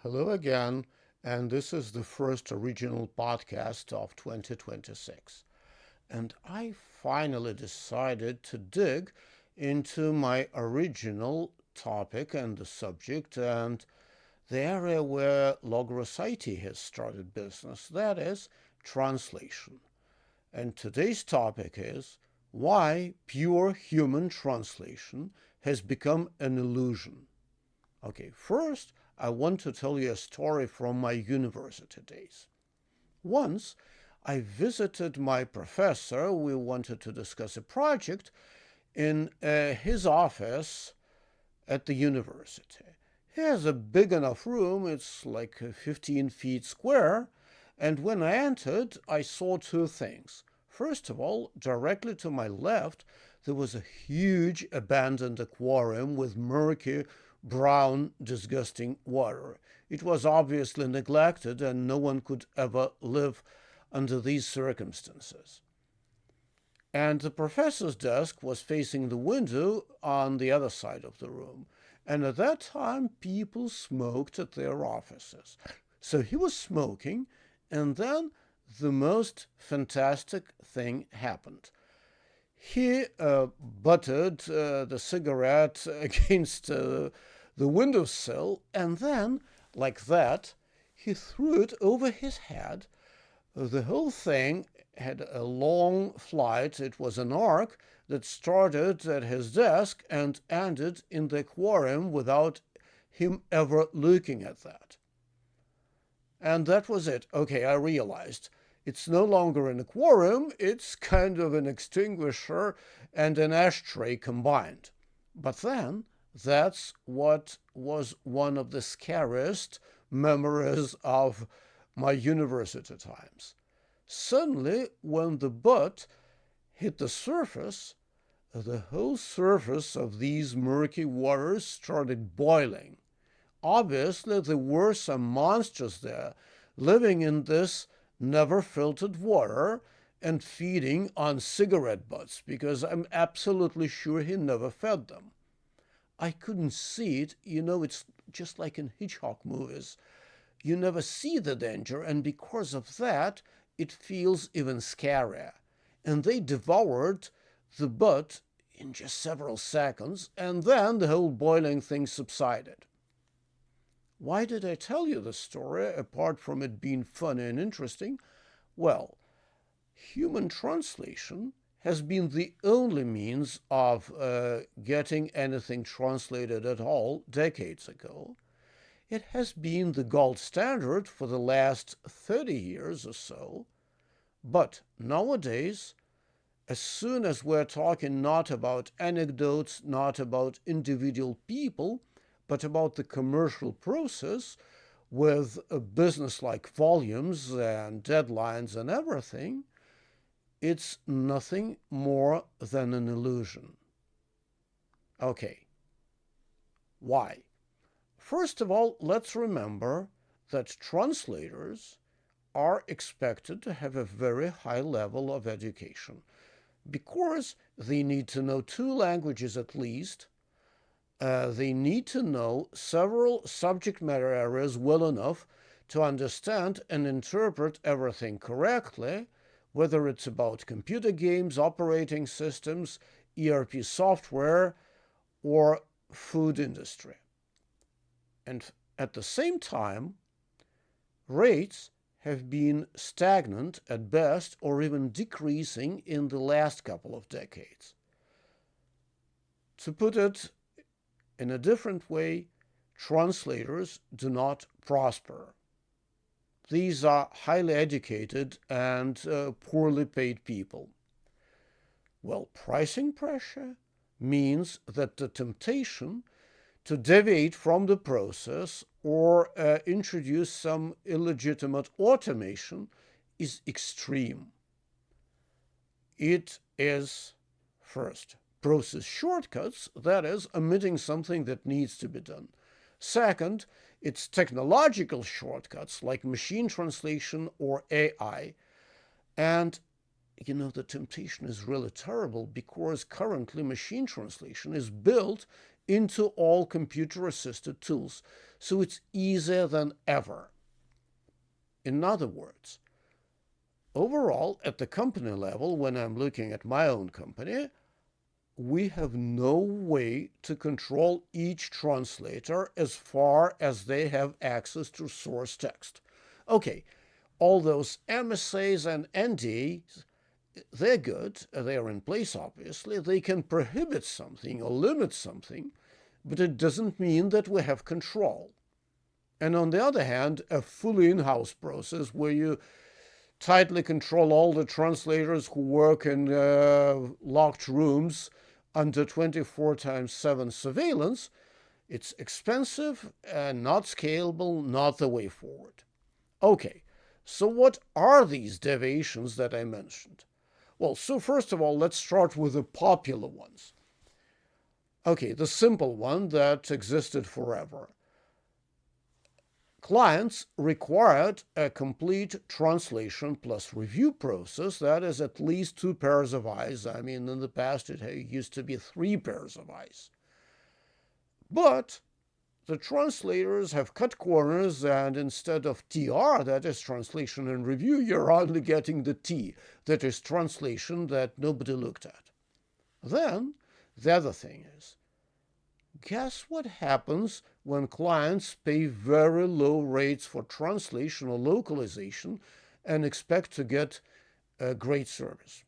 Hello again, and this is the first original podcast of 2026. And I finally decided to dig into my original topic and the subject and the area where Logorosity has started business, that is, translation. And today's topic is why pure human translation has become an illusion. Okay, first, I want to tell you a story from my university days. Once, I visited my professor. We wanted to discuss a project in his office at the university. He has a big enough room, it's like 15 feet square, and when I entered, I saw two things. First of all, directly to my left, there was a huge abandoned aquarium with murky, brown, disgusting water. It was obviously neglected, and no one could ever live under these circumstances. And the professor's desk was facing the window on the other side of the room. And at that time, people smoked at their offices. So he was smoking, and then the most fantastic thing happened. He butted the cigarette against the windowsill, and then, like that, he threw it over his head. The whole thing had a long flight. It was an arc that started at his desk and ended in the aquarium without him ever looking at that. And that was it. Okay, I realized it's no longer an aquarium, it's kind of an extinguisher and an ashtray combined. But then, that's what was one of the scariest memories of my university times. Suddenly, when the butt hit the surface, the whole surface of these murky waters started boiling. Obviously, there were some monsters there living in this never filtered water and feeding on cigarette butts, because I'm absolutely sure he never fed them. I couldn't see it. It's just like in Hitchcock movies. You never see the danger, and because of that, it feels even scarier. And they devoured the butt in just several seconds, and then the whole boiling thing subsided. Why did I tell you the story, apart from it being funny and interesting? Well, human translation has been the only means of getting anything translated at all decades ago. It has been the gold standard for the last 30 years or so. But nowadays, as soon as we're talking not about anecdotes, not about individual people, but about the commercial process with business-like volumes and deadlines and everything, it's nothing more than an illusion. Okay, why? First of all, let's remember that translators are expected to have a very high level of education because they need to know two languages at least. They need to know several subject matter areas well enough to understand and interpret everything correctly, whether it's about computer games, operating systems, ERP software, or food industry. And at the same time, rates have been stagnant at best or even decreasing in the last couple of decades. To put it in a different way, translators do not prosper. These are highly educated and poorly paid people. Well, pricing pressure means that the temptation to deviate from the process or introduce some illegitimate automation is extreme. It is, first, process shortcuts, that is, omitting something that needs to be done. Second, it's technological shortcuts like machine translation or AI. And the temptation is really terrible because currently machine translation is built into all computer-assisted tools, so it's easier than ever. In other words, overall, at the company level, when I'm looking at my own company, we have no way to control each translator as far as they have access to source text. Okay, all those MSAs and NDAs, they're good, they're in place obviously, they can prohibit something or limit something, but it doesn't mean that we have control. And on the other hand, a fully in-house process where you tightly control all the translators who work in locked rooms under 24/7 surveillance, it's expensive and not scalable, not the way forward. Okay, so what are these deviations that I mentioned? Well, so first of all, let's start with the popular ones. Okay, the simple one that existed forever. Clients required a complete translation plus review process, that is at least 2 pairs of eyes. I mean, in the past it used to be 3 pairs of eyes. But the translators have cut corners, and instead of TR, that is translation and review, you're only getting the T, that is translation that nobody looked at. Then, the other thing is, guess what happens when clients pay very low rates for translation or localization and expect to get a great service?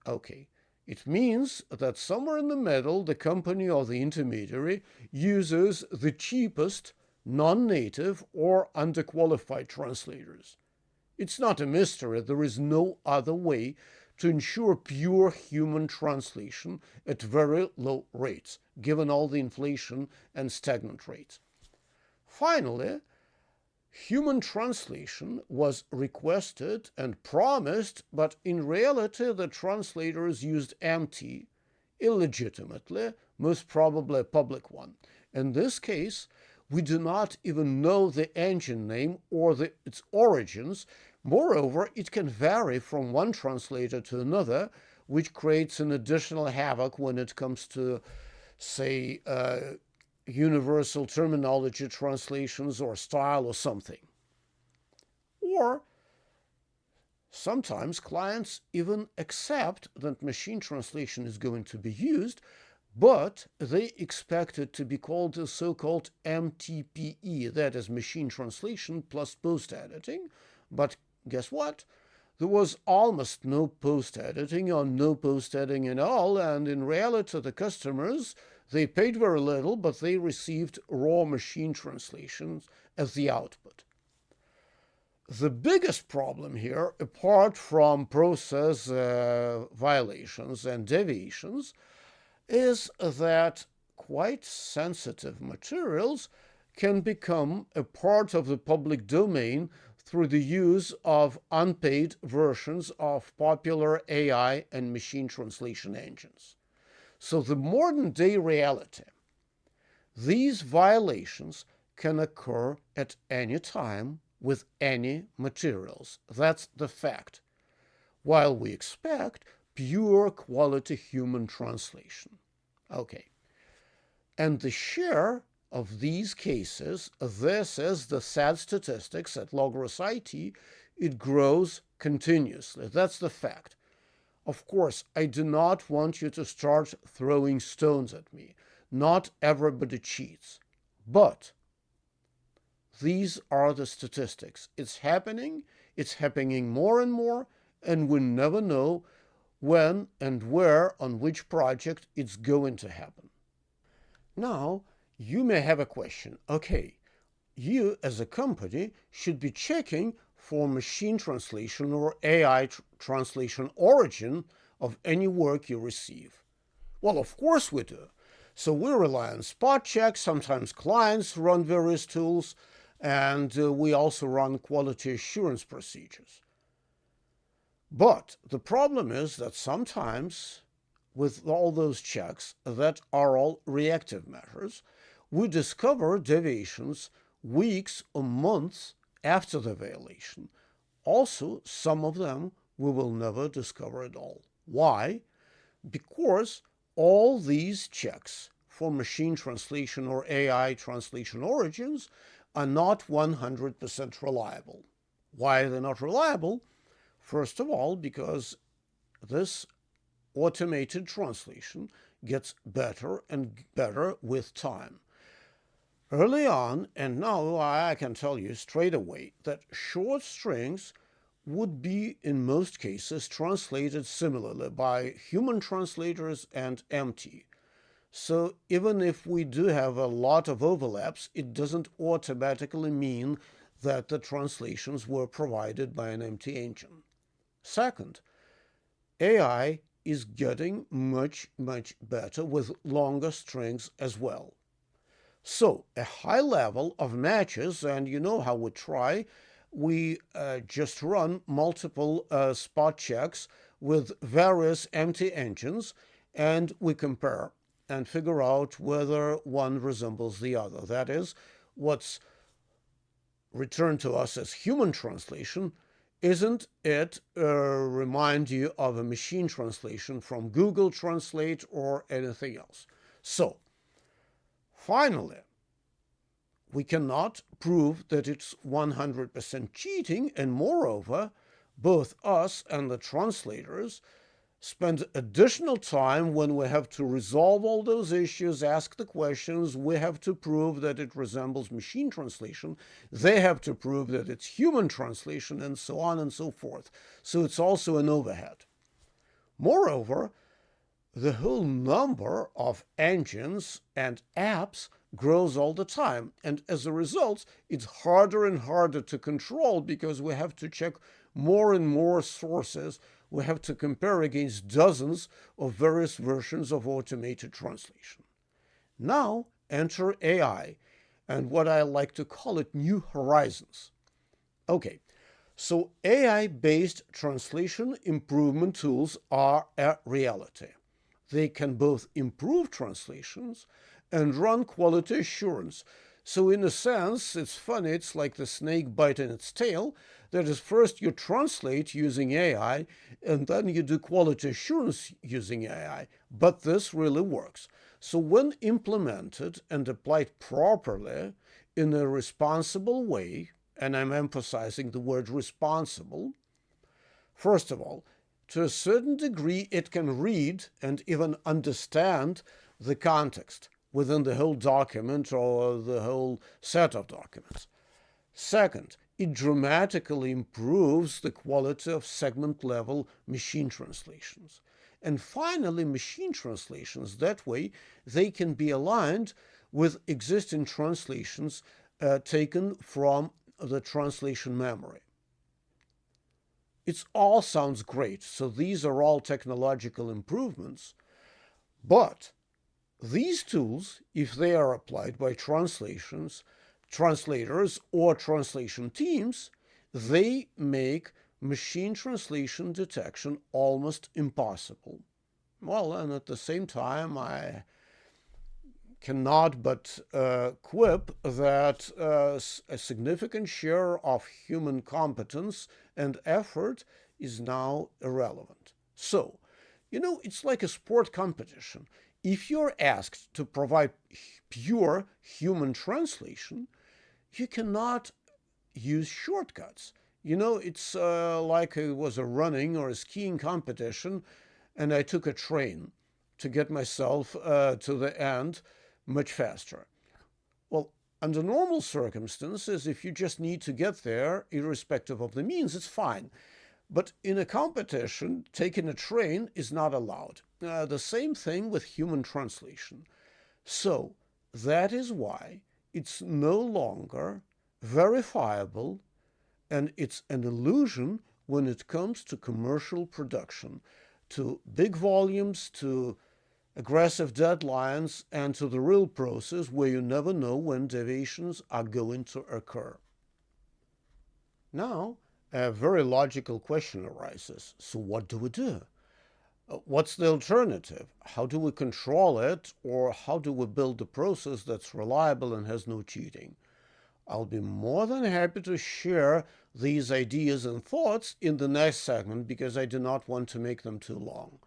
Okay, it means that somewhere in the middle, the company or the intermediary uses the cheapest non-native or underqualified translators. It's not a mystery, there is no other way to ensure pure human translation at very low rates, given all the inflation and stagnant rates. Finally, human translation was requested and promised, but in reality the translators used MT, illegitimately, most probably a public one. In this case, we do not even know the engine name or its origins. Moreover, it can vary from one translator to another, which creates an additional havoc when it comes to, say, universal terminology translations or style or something. Or sometimes clients even accept that machine translation is going to be used, but they expect it to be called the so-called MTPE, that is machine translation plus post-editing. But guess what? There was almost no post-editing or no post-editing at all, and in reality the customers, they paid very little, but they received raw machine translations as the output. The biggest problem here, apart from process violations and deviations, is that quite sensitive materials can become a part of the public domain through the use of unpaid versions of popular AI and machine translation engines. So the modern day reality, these violations can occur at any time with any materials. That's the fact. While we expect pure quality human translation. Okay. And the share of these cases, this is the sad statistics at Logros IT, it grows continuously. That's the fact. Of course, I do not want you to start throwing stones at me. Not everybody cheats. But these are the statistics. It's happening more and more, and we never know when and where on which project it's going to happen. Now, you may have a question. Okay, you as a company should be checking for machine translation or AI translation origin of any work you receive. Well, of course we do. So we rely on spot checks. Sometimes clients run various tools, and we also run quality assurance procedures. But the problem is that sometimes, with all those checks that are all reactive measures, we discover deviations weeks or months after the violation. Also, some of them we will never discover it all. Why? Because all these checks for machine translation or AI translation origins are not 100% reliable. Why are they not reliable? First of all, because this automated translation gets better and better with time. Early on, and now I can tell you straight away that short strings would be in most cases translated similarly by human translators and empty. So even if we do have a lot of overlaps, it doesn't automatically mean that the translations were provided by an empty engine. Second, AI is getting much, much better with longer strings as well. So a high level of matches, and you know how we try, we just run multiple spot checks with various empty engines, and we compare and figure out whether one resembles the other. That is, what's returned to us as human translation, isn't it remind you of a machine translation from Google Translate or anything else? So, finally, we cannot prove that it's 100% cheating, and moreover, both us and the translators spend additional time when we have to resolve all those issues, ask the questions, we have to prove that it resembles machine translation, they have to prove that it's human translation, and so on and so forth. So it's also an overhead. Moreover, the whole number of engines and apps grows all the time, and as a result, it's harder and harder to control because we have to check more and more sources. We have to compare against dozens of various versions of automated translation. Now enter AI and what I like to call it new horizons. Okay, so AI-based translation improvement tools are a reality. They can both improve translations and run quality assurance. So in a sense, it's funny, it's like the snake biting its tail. That is, first you translate using AI, and then you do quality assurance using AI. But this really works. So when implemented and applied properly in a responsible way, and I'm emphasizing the word responsible, first of all, to a certain degree, it can read and even understand the context within the whole document or the whole set of documents. Second, it dramatically improves the quality of segment-level machine translations. And finally, machine translations, that way, they can be aligned with existing translations taken from the translation memory. It all sounds great, so these are all technological improvements, but these tools, if they are applied by translators or translation teams, they make machine translation detection almost impossible. Well, and at the same time, I cannot but quip that a significant share of human competence and effort is now irrelevant. So, it's like a sport competition. If you're asked to provide pure human translation, you cannot use shortcuts. It's like it was a running or a skiing competition, and I took a train to get myself to the end much faster. Well, under normal circumstances, if you just need to get there, irrespective of the means, it's fine. But in a competition, taking a train is not allowed. The same thing with human translation. So that is why it's no longer verifiable, and it's an illusion when it comes to commercial production, to big volumes, to aggressive deadlines, and to the real process where you never know when deviations are going to occur. Now, a very logical question arises. So what do we do? What's the alternative? How do we control it, or how do we build a process that's reliable and has no cheating? I'll be more than happy to share these ideas and thoughts in the next segment because I do not want to make them too long.